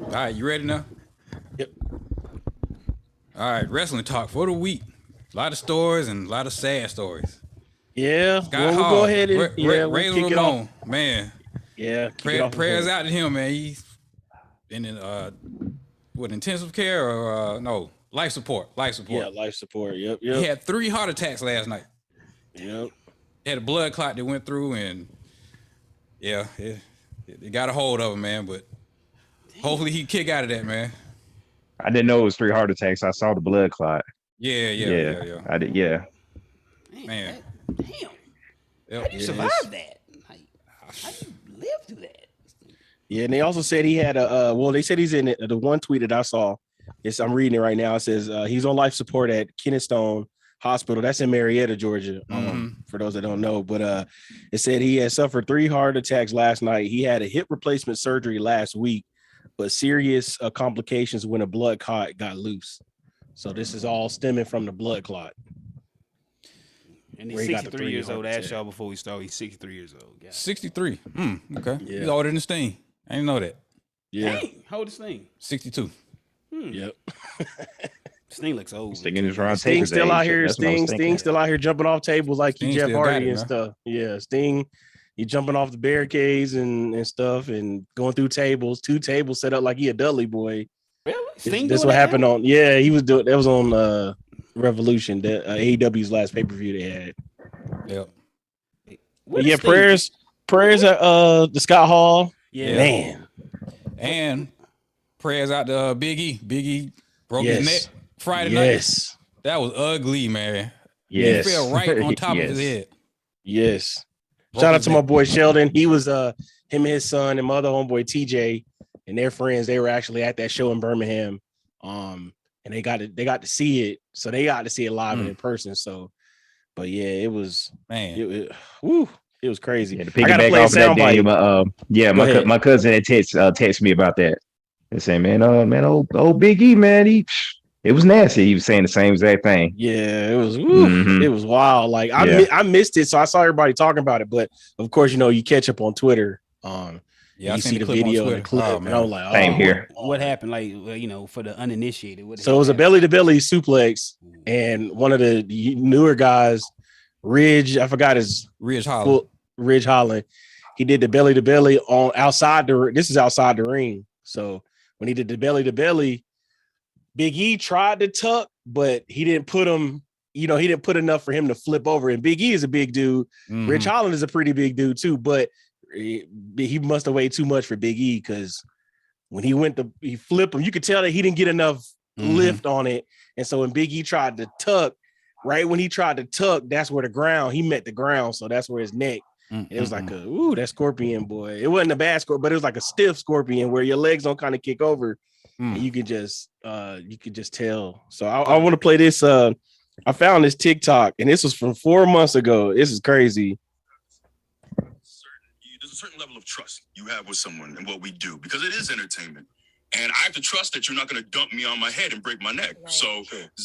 All right, you ready now? Yep. All right, wrestling talk for the week. A lot of stories and a lot of sad stories. Yeah. Scott Well, we'll go Hall, ahead and we'll Razor kick it off. Ramon, man. Yeah, kick it off with Prayers him. out to him, man. He's in intensive care or no life support. Life Yeah, support. life support. Yep. He had 3 heart attacks last night. Yep. He had a blood clot that went through, and yeah, it got a hold of him, man. But hopefully he kick out of that, man. I didn't know it was 3 heart attacks. I saw the blood clot. Yeah. I did. Yeah. Man. Damn. Yep. How do you survive that? How do you live through that? Yeah, and they also said he had a they said he's in it. The one tweet that I saw, I'm reading it right now. It says he's on life support at Kennestone Hospital. That's in Marietta, Georgia. For those that don't know, but it said he had suffered 3 heart attacks last night. He had a hip replacement surgery last week, but serious complications when a blood clot got loose. So this is all stemming from the blood clot. And he's 63 years old. I asked y'all before we start. He's 63 years old. Yeah. 63. Okay. Yeah. He's older than Sting. I didn't know that. Yeah. Dang, how old is Sting? 62. Yep. Sting looks old. Sting is around Sting Taker's still age. out here. That's what I was Sting thinking. still out here jumping off tables like Sting Jeff still got Hardy it, and man. stuff. Yeah, Sting, he jumping off the barricades and stuff and going through tables. 2 tables set up like he a Dudley boy. Really? Sting That's doing what that happened now? on. Yeah, he was doing. That was on Revolution, that AEW's last pay per view they had. Yep. What Yeah, is Sting? prayers at the Scott Hall. Yeah. Man, And prayers out to Big E. Big E broke Yes. his neck Friday night. yes, That was ugly, man. yes, He fell right on top of Yes. his head. yes. Broke Shout out his to my neck. boy Sheldon. He was him and his son and my other homeboy TJ and their friends. They were actually at that show in Birmingham. And they got to see it. So they got to see it live and in person. So, but yeah, it was Man. it was crazy. Yeah, to I gotta piggyback play a off of that, soundbite. Daniel, Go ahead. my cousin had text me about that. They saying, man, old Big E, man, it was nasty. He was saying the same exact thing. Yeah, it was Mhm. it was wild. Like I missed it, so I saw everybody talking about it. But of course, you catch up on Twitter. Yeah, I you seen see the clip on video and the Twitter. clip, Oh, and man. I was like, Same here. What happened? Like, for the uninitiated. So it was a belly to belly suplex, and one of the newer guys, Ridge, I forgot his Ridge Holland. Ridge Holland. He did the belly to belly on outside the. This is outside the ring. So when he did the belly to belly, Big E tried to tuck, but he didn't put him. He didn't put enough for him to flip over. And Big E is a big dude. Mhm. Rich Holland is a pretty big dude too, but he must have weighed too much for Big E because when he flipped him, you could tell that he didn't get enough lift on it. And so when Big E tried to tuck, right when he tried to tuck, that's where he met the ground. So that's where his neck. It was like that scorpion boy. It wasn't a bad scorpion, but it was like a stiff scorpion where your legs don't kind of kick over. And you could just tell. So I want to play this. I found this TikTok, and this was from 4 months ago. This is crazy. There's a certain level of trust you have with someone and what we do because it is entertainment. And I have to trust that you're not going to dump me on my head and break my neck. Right. So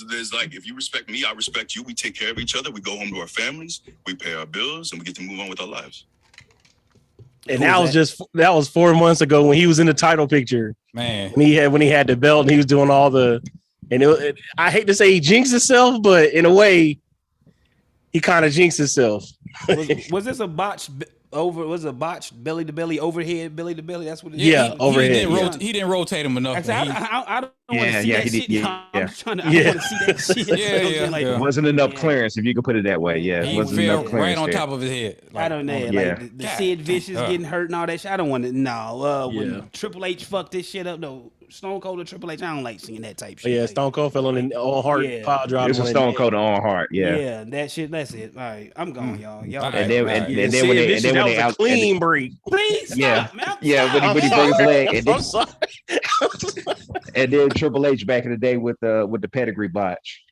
there's like, if you respect me, I respect you. We take care of each other. We go home to our families. We pay our bills, and we get to move on with our lives. And that was 4 months ago when he was in the title picture. Man, when he had the belt and he was doing all the. And I hate to say he jinxed himself, but in a way, he kind of jinxed himself. Was this a botched Was it a botched belly to belly overhead belly to belly? That's what it is. Yeah, overhead. He didn't rotate him enough. I don't want to see that shit. I'm just trying to. I want to see that shit. It wasn't enough clearance, if you could put it that way. Yeah, it he wasn't fell enough clearance right on there. top of his head. I don't know. Like the Sid Vicious getting hurt and all that shit. I don't want to. No, when Triple H fucked this shit up, no. Stone Cold or Triple H, I don't like seeing that type shit. Yeah, Stone Cold fell on an all heart pile drive. It was a Stone Cold on heart. Yeah, that shit. That's it. All right, I'm gone, y'all. And then when they out clean break. Please yeah, stop, man. yeah, when he broke his leg, and I'm sorry. and then Triple H back in the day with the pedigree botch.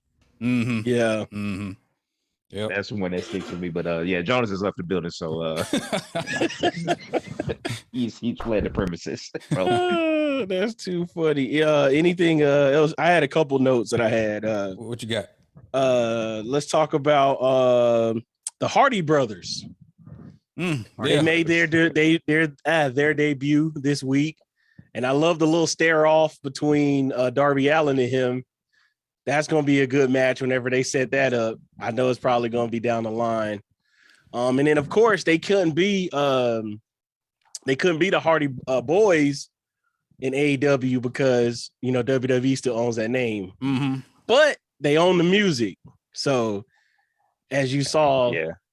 Mm-hmm. Yeah. Mm-hmm. Yep. That's the one that sticks with me. But Jonas has left the building, so he's fled the premises. Bro. That's too funny. Anything else? I had a couple notes that I had. What you got? Let's talk about the Hardy brothers. They made their debut this week, And I love the little stare off between Darby Allin and him. That's going to be a good match whenever they set that up. I know it's probably going to be down the line. And then of course they couldn't be the Hardy Boys in AEW because WWE still owns that name. Mm-hmm. But they own the music. So as you saw,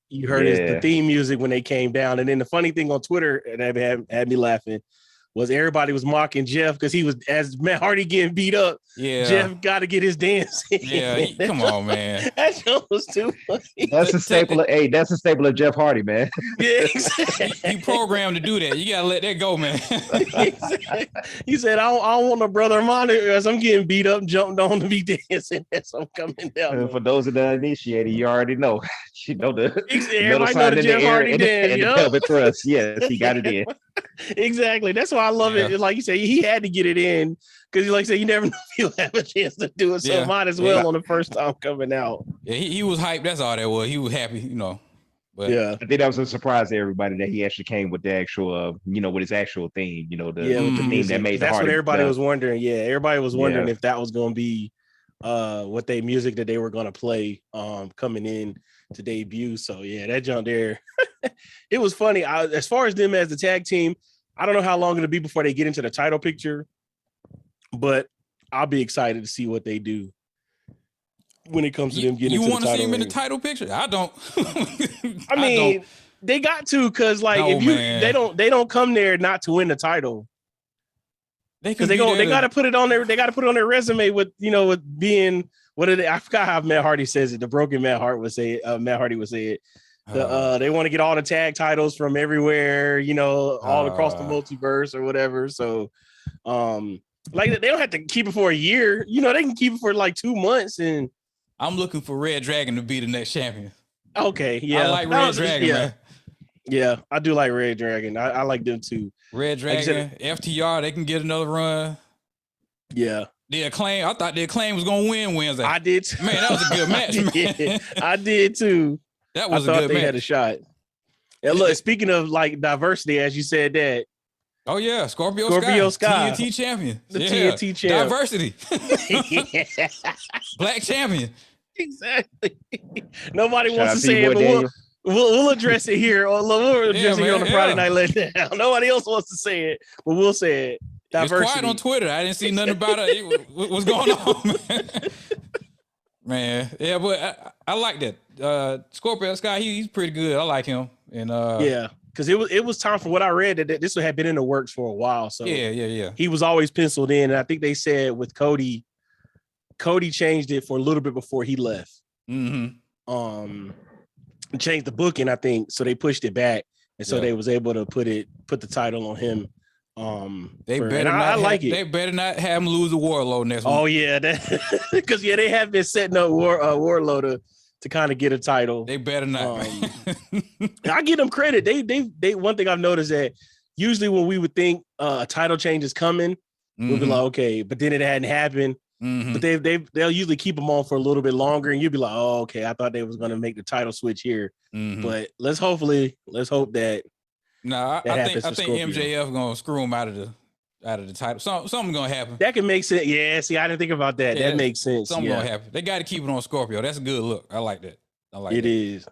you heard the theme music when they came down. And then the funny thing on Twitter that had me laughing was everybody was mocking Jeff because he was, as Matt Hardy getting beat up. Yeah, Jeff got to get his dance in. Yeah, come on, man. That show was too funny. That's a staple. That's a staple of Jeff Hardy, man. Yeah, exactly. He programmed to do that. You gotta let that go, man. He said, I don't want a brother of mine as I'm getting beat up and jumped on to be dancing as I'm coming down. For those of the initiated, you already know. You know the everybody know the Jeff Hardy dance. And the pelvic thrust. Yes, he got it in. Exactly. That's why I love it. Like you say, he had to get it in because, like you say, you never know if he'll have a chance to do it. So might as well on the first time coming out. Yeah, he was hyped. That's all that was. He was happy, But I think that was a surprise to everybody that he actually came with the actual, with his actual theme. The theme that made. That's what everybody was wondering. Yeah, everybody was wondering if that was going to be what they music that they were going to play coming in to debut. So yeah, that jump there. It was funny. As far as them as the tag team, I don't know how long it'll be before they get into the title picture, but I'll be excited to see what they do when it comes to them getting into the title. You want to see them in the title picture? I don't. I mean, they got to, because they don't come there not to win the title. Because they got to put it on their resume with with being I forgot how Matt Hardy says it. The broken Matt Hardy would say it. They want to get all the tag titles from everywhere, all across the multiverse or whatever. So, they don't have to keep it for a year. They can keep it for like 2 months. And I'm looking for Red Dragon to be the next champion. Okay, yeah, I like Red Dragon, man. Yeah, I do like Red Dragon. I like them too. Red Dragon, FTR, they can get another run. Yeah. The Acclaim, I thought the Acclaim was gonna win Wednesday. I did too. Man, that was a good match, man. Yeah, I did too. That was a good match. They had a shot. And look, speaking of diversity, as you said that. Oh yeah, Scorpio Sky. TNT champion. The TNT champion. Diversity. Black champion. Exactly. Nobody wants to say it, but we'll address it here. We'll address it here on the Friday Night Letdown. Nobody else wants to say it, but we'll say it. Diversity. It's quiet on Twitter. I didn't see nothing about it. What's going on, man? Yeah, but I like that. Scorpio Sky, he's pretty good. I like him. And because it was time for what I read that this had been in the works for a while. So yeah. He was always penciled in, and I think they said with Cody changed it for a little bit before he left. Mm-hmm. Changed the booking, I think, so they pushed it back, and so they was able to put the title on him. I like it. They better not have him lose the Warlord next week. Oh yeah, because they have been setting up Warlord to kind of get a title. They better not. I give them credit. They one thing I've noticed that usually when we would think a title change is coming, we'll be like, okay, but then it hadn't happened. Mm-hmm. But they'll usually keep them on for a little bit longer, and you'll be like, oh, okay, I thought they was going to make the title switch here. Mm-hmm. But let's hope that. No, I think MJF gonna screw him out of the title. Something gonna happen. That can make sense. Yeah, see, I didn't think about that. That makes sense. Something gonna happen. They got to keep it on Scorpio. That's a good look. I like that. It is.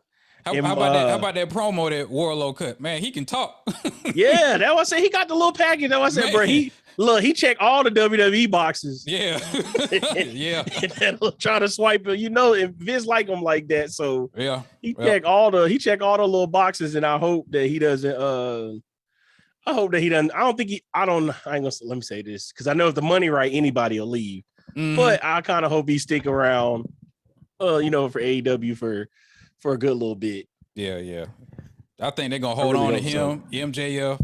How about that promo that Warlord cut? Man, he can talk. Yeah, that was I said. He got the little package. That was I said, bro. He checked all the WWE boxes. Yeah, yeah. And try to swipe it. And Vince like him like that. So yeah, he checked all the little boxes, and I hope that he doesn't. I hope that he doesn't. I ain't gonna. Let me say this because I know if the money right, anybody will leave. Mm-hmm. But I kind of hope he stick around. For AEW for a good little bit. Yeah. I think they're gonna hold on to him, MJF.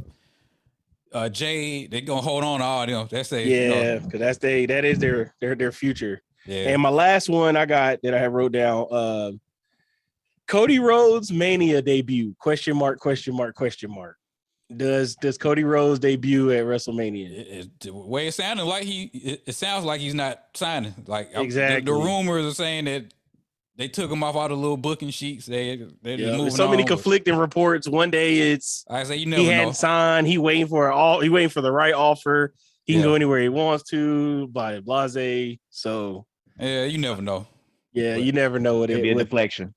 Jay, they're gonna hold on to all them. That's because that is their future. Yeah. And my last one I got that I have wrote down, Cody Rhodes Mania debut? ? Does Cody Rhodes debut at WrestleMania? The way it sounded like it sounds like he's not signing. Like exactly. The rumors are saying that they took him off all the little booking sheets. They're moving so many conflicting reports. One day it's he hadn't signed. He waiting for the right offer. He can go anywhere he wants to, by blase. So yeah, you never know. Yeah, But you never know what It'll it be a would. deflection.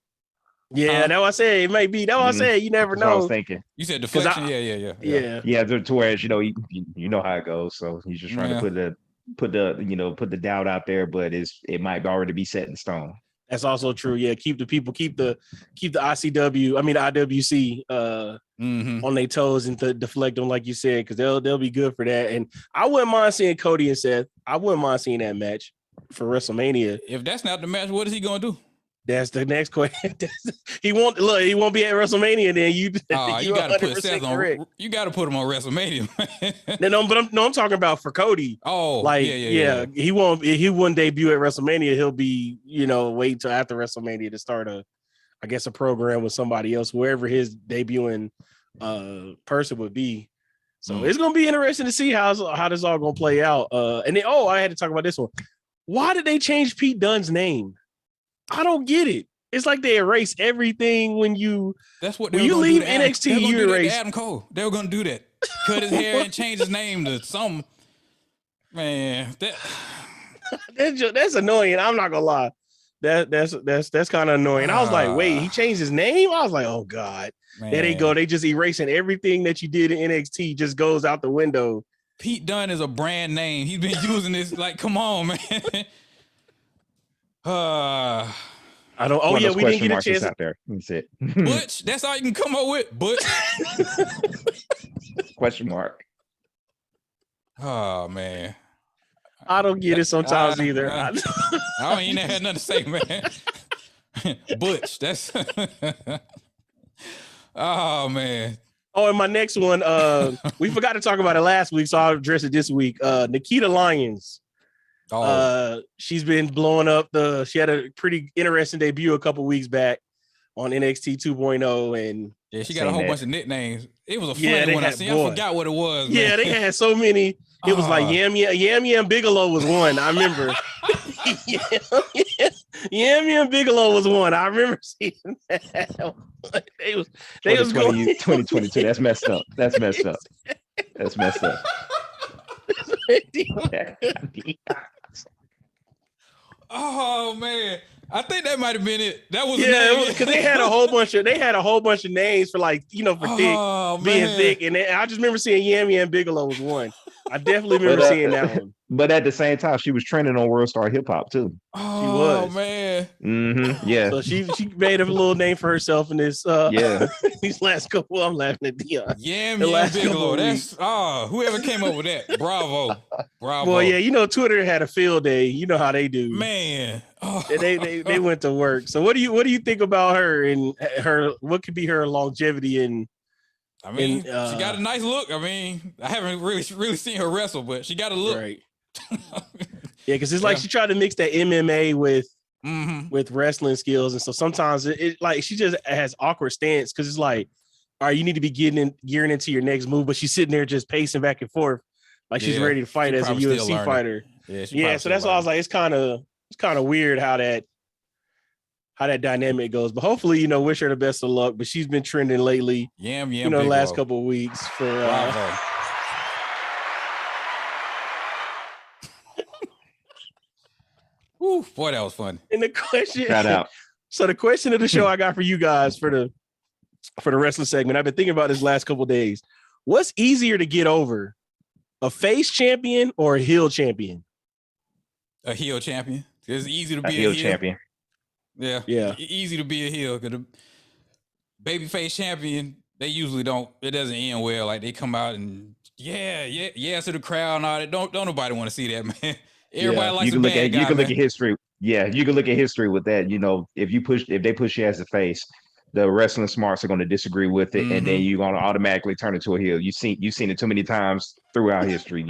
Yeah, that's what I said. It might be. That's what I said. You never That's what I was know. thinking. You said deflection. Yeah. Yeah. To where you know how it goes. So he's just trying to put the doubt out there, but it might already be set in stone. That's also true. Yeah, keep the ICW, I mean the IWC on their toes and to deflect them, like you said, because they'll be good for that. And I wouldn't mind seeing Cody and Seth. I wouldn't mind seeing that match for WrestleMania. If that's not the match, what is he gonna do? That's the next question. He won't be at WrestleMania. Then you gotta put Seth on. You gotta put him on WrestleMania. I'm talking about for Cody. Oh, like yeah. He wouldn't debut at WrestleMania. He'll be wait till after WrestleMania to start a program with somebody else, wherever his debuting person would be. So it's gonna be interesting to see how this all gonna play out. And then I had to talk about this one. Why did they change Pete Dunne's name? I don't get it. It's like they erase everything when you. That's what when you leave NXT. You erase Adam Cole. They were gonna do that. Cut his hair and change his name to some. Man, that's annoying. I'm not gonna lie. That's kind of annoying. I was like, wait, he changed his name. I was like, oh god, man. There they go. They just erasing everything that you did in NXT. Just goes out the window. Pete Dunne is a brand name. He's been using this. Like, come on, man. I don't. Oh yeah, we didn't get a chance out there. That's it. Butch. That's all you can come up with. Butch. Question mark. Oh man. I don't get it sometimes either. I don't even have nothing to say, man. Butch. That's. Oh man. Oh, and my next one, we forgot to talk about it last week, so I'll address it this week. Nikita Lyons. She's been blowing up. She had a pretty interesting debut a couple weeks back on NXT 2.0, and yeah, she got a whole bunch of nicknames. It was a funny one. I forgot what it was. Man. Yeah, they had so many. It was like Yam Bigelow was one. I remember. Yam Bigelow was one. I remember seeing that. They was going 2022. That's messed up. That's messed up. That's messed up. Oh man, I think that might have been it. That was because they had a whole bunch of names for thick, being thick, and I just remember seeing Yam Bigelow was one. I definitely remember seeing that one. But at the same time, she was trending on World Star Hip Hop too. Oh, she was, man. Mm-hmm. Yeah. So she made a little name for herself in this. These last couple. I'm laughing at Dion. Yam Bigelow. That's whoever came up with that. Bravo. Well, yeah, Twitter had a field day. You know how they do, man. They went to work. So what do you think about her and her? What could be her longevity in? I mean, she got a nice look. I mean, I haven't really seen her wrestle, but she got a look. Right. Yeah, because it's like she tried to mix that MMA with wrestling skills, and so sometimes it like she just has awkward stance because it's like, all right, you need to be gearing into your next move, but she's sitting there just pacing back and forth like she's ready to fight as a UFC fighter. Yeah, so that's why I was like, it's kind of weird how that dynamic goes, but hopefully, wish her the best of luck. But she's been trending lately. The last couple of weeks for. Ooh, boy, that was fun. And the question, shout out. So the question of the show I got for you guys for the wrestling segment, I've been thinking about this last couple of days. What's easier to get over, a face champion or a heel champion? A heel champion. It's easy to be a heel champion. Yeah. Easy to be a heel because the babyface champion, they usually don't. It doesn't end well. Like they come out and yeah to the crowd and all that. Don't nobody want to see that, man. Everybody likes a bad guy. You can look at history. Yeah, you can look at history with that. If they push you as a face, the wrestling smarts are going to disagree with it, and then you're going to automatically turn it to a heel. You've seen it too many times throughout history.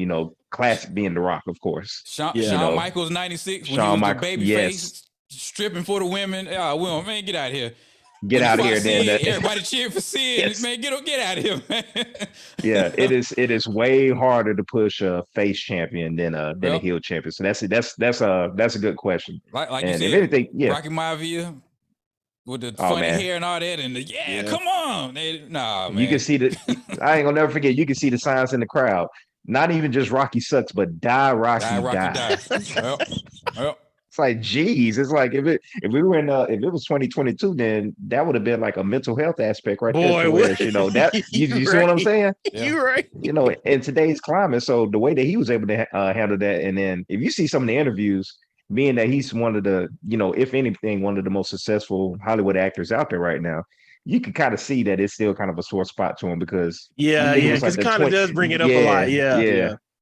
Classic being The Rock, of course. Shawn Michaels 96 when he was the baby face. Stripping for the women. Man, get out of here. Get out of here, then. Everybody cheering for Sid. Yes. Man, get out of here, man. Yeah, it is way harder to push a face champion than a heel champion. So that's a good question. Like and you said, if anything, Rocky Maivia with the funny hair and all that, and come on, man. You can see I ain't gonna never forget. You can see the signs in the crowd. Not even just Rocky sucks, but die Rocky die. Well. It's like, geez, it's like if we were in if it was 2022, then that would have been like a mental health aspect right there. Where, you know, that you see what I'm saying? Yeah. You're right. You know, in today's climate, so the way that he was able to handle that, and then if you see some of the interviews, being that he's one of the, you know, if anything, one of the most successful Hollywood actors out there right now, you can kind of see that it's still kind of a sore spot to him because because it kind of does bring it up a lot.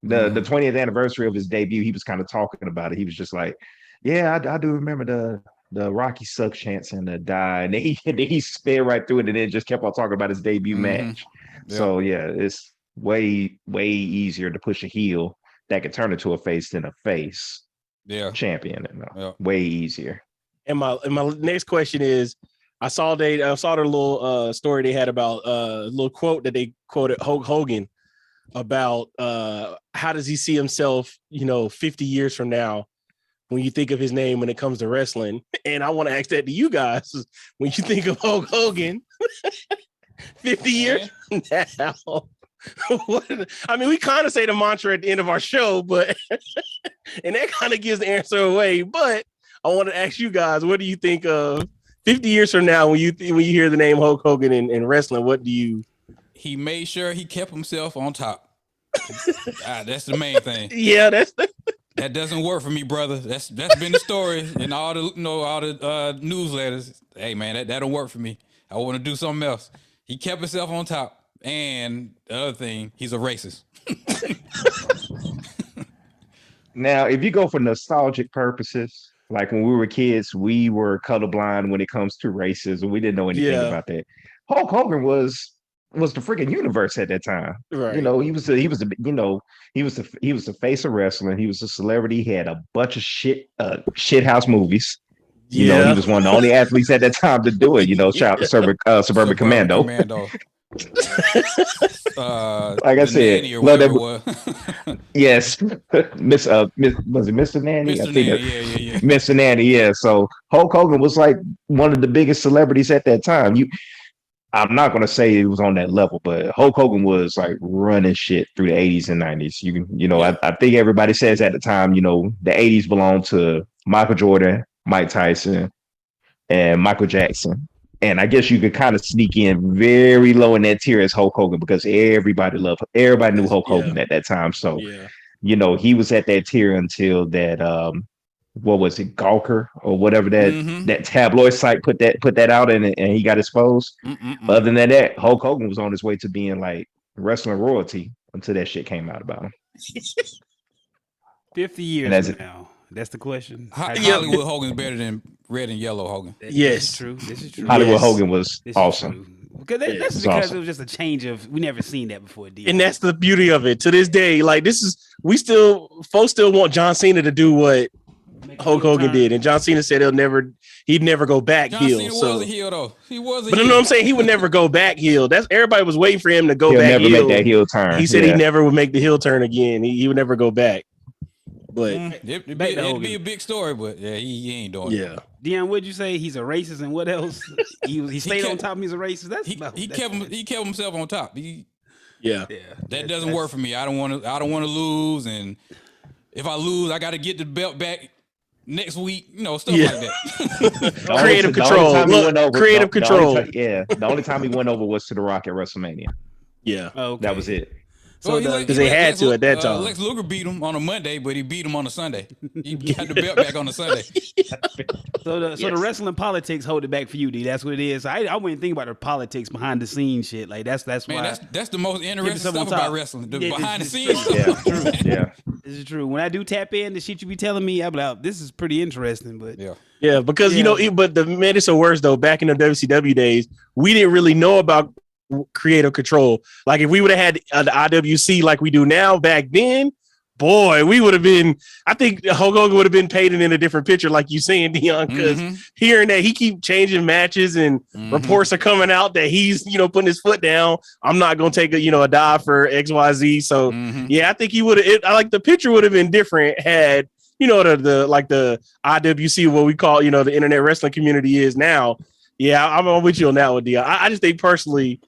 The 20th anniversary of his debut, he was kind of talking about it. He was just like, yeah, I do remember the Rocky suck chants and the die, and then he sped right through it, and then just kept on talking about his debut match. Yeah. So yeah, it's way easier to push a heel that could turn into a face than a face champion. Way easier. And my next question is, I saw the little story they had about a little quote that they quoted Hogan about how does he see himself, you know, 50 years from now when you think of his name when it comes to wrestling. And I want to ask that to you guys. When you think of Hulk Hogan 50 years from now, I mean, we kind of say the mantra at the end of our show, but and that kind of gives the answer away. But I want to ask you guys, what do you think of 50 years from now when you hear the name Hulk Hogan in wrestling? What do you? He made sure he kept himself on top. That's the main thing. Yeah, that doesn't work for me, brother. That's been the story in all the newsletters. Hey man, that don't work for me. I want to do something else. He kept himself on top, and the other thing, he's a racist. Now, if you go for nostalgic purposes, like when we were kids, we were colorblind when it comes to racism. We didn't know anything about that. Hulk Hogan was the freaking universe at that time. Right. You know, he was the face of wrestling. He was a celebrity. He had a bunch of shit house movies. You know, he was one of the only athletes at that time to do it. You know, shout out to Suburban Commando. Like I said, love that. Yes, was it Mr. Nanny? Mr. Nanny, yeah. Mr. Nanny, yeah. So Hulk Hogan was like one of the biggest celebrities at that time. I'm not gonna say it was on that level, but Hulk Hogan was like running shit through the 80s and 90s. I think everybody says at the time, you know, the 80s belonged to Michael Jordan, Mike Tyson, and Michael Jackson. And I guess you could kind of sneak in very low in that tier as Hulk Hogan because everybody knew Hulk Hogan at that time. So, you know, he was at that tier until that what was it, Gawker or whatever that tabloid site put that out and he got exposed. Other than that, Hulk Hogan was on his way to being like wrestling royalty until that shit came out about him. 50 years from now. That's the question. Hollywood Hogan's better than red and yellow Hogan. This is true. Hollywood Hogan was awesome. Because that's because it was just a change of, we never seen that before. And that's the beauty of it. To this day, like folks still want John Cena to do what Hulk Hogan did, and John Cena said he'd never go back heel. John Cena was a heel though. He was a heel. But you know what I'm saying? He would never go back heel. That's everybody was waiting for him to go back heel. Never make that heel turn. He said he never would make the heel turn again. He would never go back. But it'd be a big story, but he ain't doing it. Yeah. Dion, what'd you say? He's a racist, and what else? He stayed on top. He's a racist. He kept himself on top. That doesn't work for me. I don't want to lose, and if I lose, I got to get the belt back next week. You know, stuff like that. Creative control. Creative control. The only time he went over was to The Rock at WrestleMania. Yeah, that was it. So because they had to at that time. Lex Luger beat him on a Monday, but he beat him on a Sunday. He got the belt back on a Sunday. So the wrestling politics hold it back for you, D. That's what it is. I wouldn't think about the politics behind the scenes shit. Like that's why that's the most interesting stuff about wrestling. The behind the scenes. This is true. When I do tap in, the shit you be telling me, I'm like, this is pretty interesting. But because you know, but the man is so worse though. Back in the WCW days, we didn't really know about creative control. Like if we would have had the IWC like we do now back then, boy, we would have been, I think Hulk Hogan would have been painted in a different picture, like you saying, Dion, because hearing that he keep changing matches and reports are coming out that he's, you know, putting his foot down. I'm not going to take a dive for XYZ. So I think he would have, I like the picture would have been different had, you know, the IWC, what we call, you know, the internet wrestling community is now. Yeah, I'm with you on that one, Dion. I just think personally,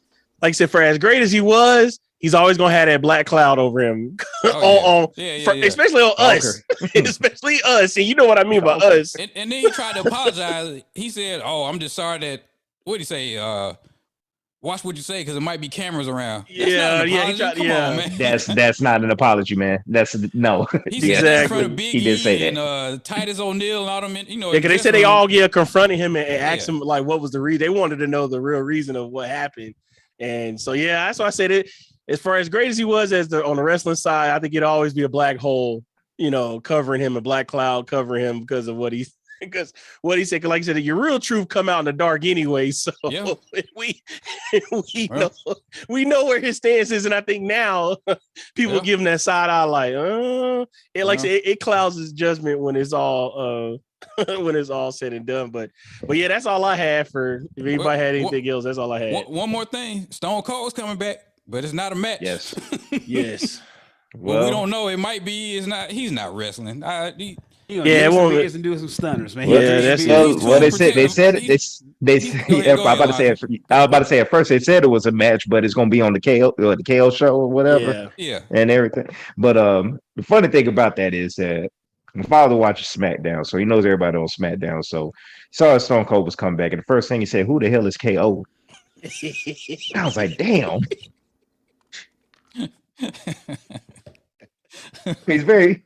like I said, for as great as he was, he's always gonna have that black cloud over him. Especially on us. Especially us. And you know what I mean by us. And then he tried to apologize. He said, "Oh, I'm just sorry that." What did he say? Watch what you say because it might be cameras around. That's not an apology. Come on, man. That's not an apology, man. That's no. He said that in front of Big E and Titus O'Neil and all them. You know, because they said they all confronted him and asked him like what was the reason. They wanted to know the real reason of what happened. And so that's why I said it. As far as great as he was on the wrestling side, I think it'd always be a black hole, covering him, a black cloud covering him because of what he said. Cause like I said, your real truth come out in the dark anyway. So we know where his stance is, and I think now people give him that side eye, like, I said, it clouds his judgment when it's all when it's all said and done. But yeah, that's all I had for. If anybody had anything else, that's all I had. One more thing, Stone Cold's coming back, but it's not a match. Yes. Yes. Well, we don't know. It might be. It's not. He's not wrestling. It won't and do some stunners, man. That's what they said. They said I was about to say at first they said it was a match, but it's gonna be on the KO show or whatever. Yeah. And everything. But the funny thing about that is that my father watches SmackDown, so he knows everybody on SmackDown. So he saw Stone Cold was coming back, and the first thing he said, "Who the hell is KO?" I was like, "Damn." He's very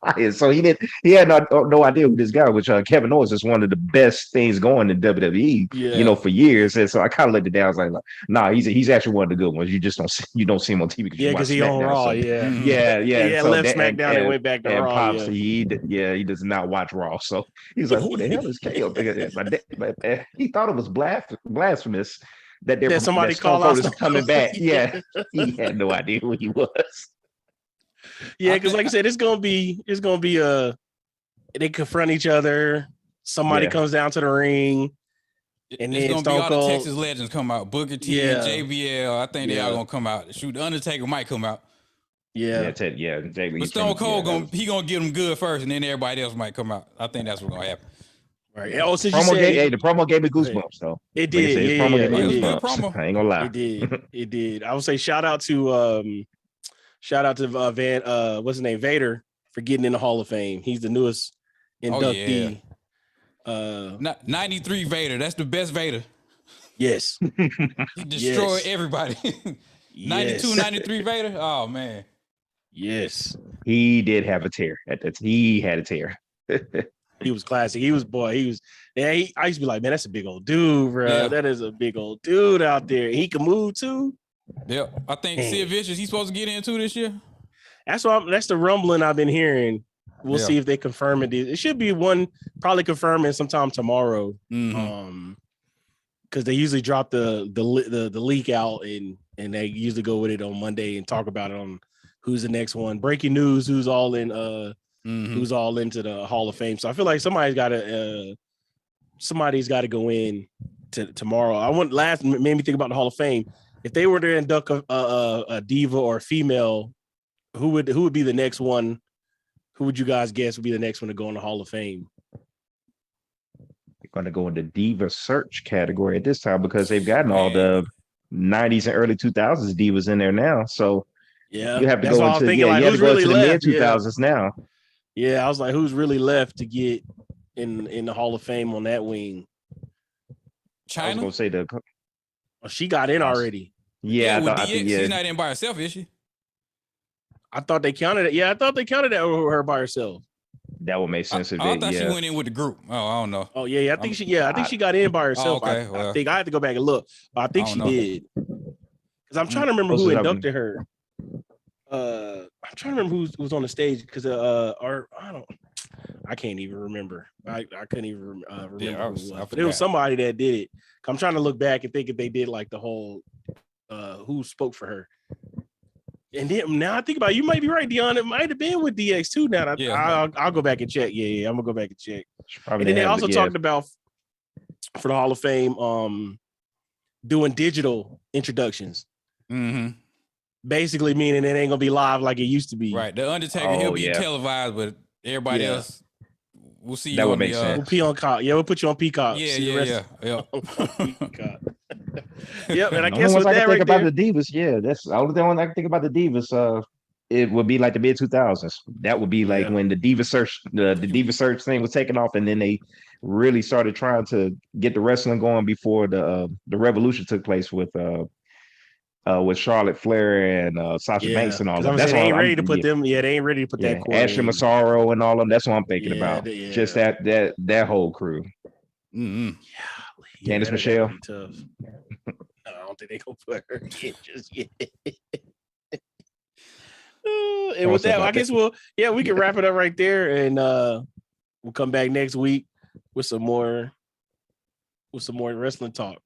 biased, so he had no idea who this guy, which Kevin Owens is one of the best things going in WWE, for years. And so I kind of let it down. I was like, nah, he's actually one of the good ones. You just don't see him on TV because he on Raw. He left SmackDown and went back to Raw. Pops, he does not watch Raw, so he's like, who the hell is KO? He thought it was blasphemous that somebody called out is coming back. Yeah, he had no idea who he was. Yeah, because like I said, it's gonna be they confront each other. Somebody comes down to the ring, and it's then gonna be all the Texas legends come out. Booker T and JBL. I think they all gonna come out. Shoot, the Undertaker might come out. Yeah, but Stone Cold gonna get them good first, and then everybody else might come out. I think that's what's gonna happen. Right. Oh, since the promo gave me goosebumps, though. It did. It did. I ain't gonna lie. It did. It did. I would say shout out to what's his name, Vader, for getting in the Hall of Fame. He's the newest inductee. 93 Vader. That's the best Vader. Yes. He destroyed everybody. 92, 93 Vader. Oh man. Yes. He did have a tear. He had a tear. He was classic. I used to be like, man, that's a big old dude, bro. Yeah. That is a big old dude out there. He can move too. Yeah, I think Sid Vicious, he's supposed to get into this year. That's the rumbling I've been hearing. We'll see if they confirm it. It should be one probably confirming sometime tomorrow. Mm-hmm. Because they usually drop the leak out and they usually go with it on Monday and talk about it on who's the next one. Breaking news: who's all in who's all into the Hall of Fame. So I feel like somebody's got to go in tomorrow. Made me think about the Hall of Fame. If they were to induct a diva or a female, who would be the next one? Who would you guys guess would be the next one to go in the Hall of Fame? They're going to go in the diva search category at this time because they've gotten all the 90s and early 2000s divas in there now. So you have to go into the mid 2000s now. Yeah, I was like, who's really left to get in the Hall of Fame on that wing? China? I was going to say she got in already. Yeah, I think she's not in by herself, is she? I thought they counted it. Yeah, I thought they counted that with her by herself. That would make sense. I thought she went in with the group. Oh, I don't know. Oh yeah, I think she got in by herself. Okay, I think I have to go back and look. But I think she did. Because I'm trying to remember who inducted her. I'm trying to remember who was on the stage because I can't even remember. I couldn't even remember who it was. But it was somebody that did it. I'm trying to look back and think if they did like the whole who spoke for her. And then now I think about it, you might be right, Dion. It might have been with DX too. Now I'll go back and check. Yeah, I'm gonna go back and check. And then they also talked about for the Hall of Fame, doing digital introductions. Mm-hmm. Basically meaning it ain't gonna be live like it used to be. Right. The Undertaker, he'll be televised, but everybody else, we'll see that you would on make sense. We'll put you on Peacock. Yeah. Peacock. Yep, and I The guess only with ones I that can think right about there, the Divas, yeah, that's the only one I can think about the Divas. It would be like the mid 2000s. That would be like Yeah. when the Diva Search thing was taking off, and then they really started trying to get the wrestling going before the revolution took place with Charlotte Flair and Sasha yeah, Banks and all because of them. I'm That's saying they what ain't ready I'm to put yeah, them. Yeah, they ain't ready to put that yeah. core Ashley in. Massaro and all of them. That's what I'm thinking Yeah, about. Just that whole crew. Mm-hmm. Yeah, Candice that'd Michelle. be tough. I don't think they gonna put her in just yet. And with that, I guess we can wrap it up right there, and we'll come back next week with some more wrestling talk.